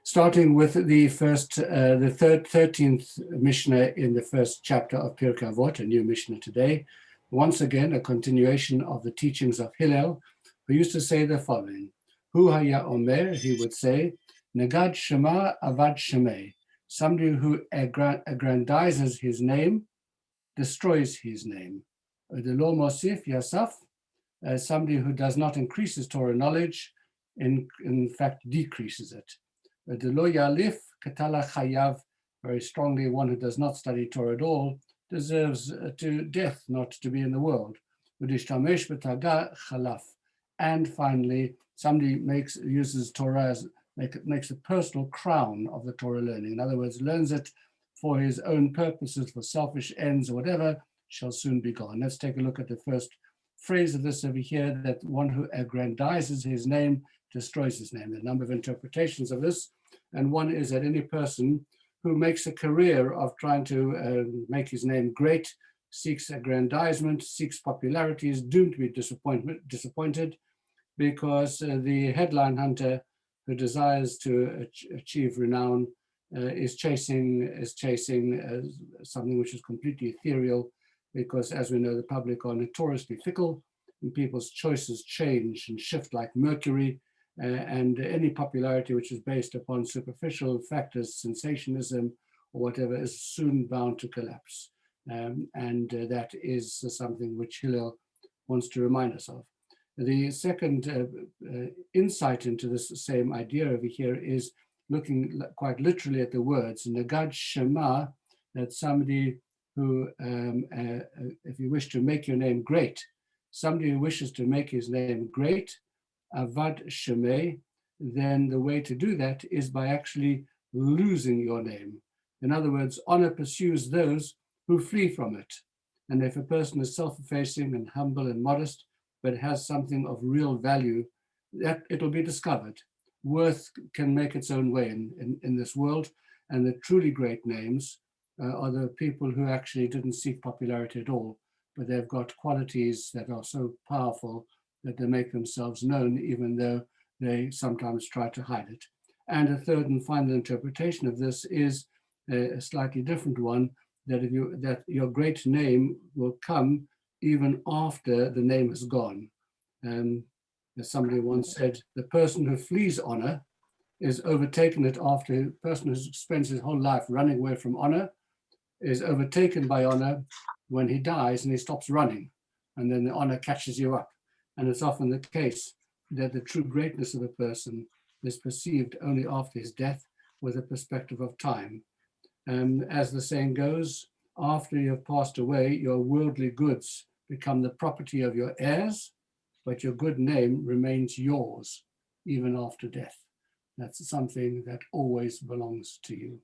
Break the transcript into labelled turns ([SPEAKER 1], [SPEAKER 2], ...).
[SPEAKER 1] starting with the 13th Mishnah in the first chapter of Pirkei Avot, a new Mishnah today. Once again, a continuation of the teachings of Hillel, who used to say the following: Hu haya omer, he would say, Nagad Shema Avad Shemei, somebody who aggrandizes his name, destroys his name. The Lo Mosif Yasaf, somebody who does not increase his Torah knowledge, in fact decreases it. The Lo Yalif Katala Chayav, very strongly, one who does not study Torah at all deserves to death, not to be in the world. Udishtamesh B'Taga Chalaf. And finally, somebody uses Torah as makes a personal crown of the Torah learning. In other words, learns it for his own purposes, for selfish ends or whatever, shall soon be gone. Let's take a look at the first phrase of this over here, that one who aggrandizes his name destroys his name. There are a number of interpretations of this, and one is that any person who makes a career of trying to make his name great, seeks aggrandizement, seeks popularity, is doomed to be disappointed, because the headline hunter who desires to achieve renown is chasing something which is completely ethereal, because, as we know, the public are notoriously fickle and people's choices change and shift like mercury, and any popularity which is based upon superficial factors, sensationalism or whatever, is soon bound to collapse. And that is something which Hillel wants to remind us of. The second insight into this same idea over here is looking quite literally at the words, Nagad Shema, that somebody who, if you wish to make your name great, somebody who wishes to make his name great, Avad Shemei, then the way to do that is by actually losing your name. In other words, honor pursues those who flee from it. And if a person is self-effacing and humble and modest, but has something of real value, that it'll be discovered. Worth can make its own way in this world, and the truly great names are the people who actually didn't seek popularity at all, but they've got qualities that are so powerful that they make themselves known, even though they sometimes try to hide it. And a third and final interpretation of this is a slightly different one, that your great name will come even after the name is gone. As somebody once said, the person who flees honor is overtaken it after. The person who spends his whole life running away from honor is overtaken by honor when he dies and he stops running, and then the honor catches you up. And it's often the case that the true greatness of a person is perceived only after his death, with a perspective of time. As the saying goes, after you have passed away, your worldly goods become the property of your heirs, but your good name remains yours even after death. That's something that always belongs to you.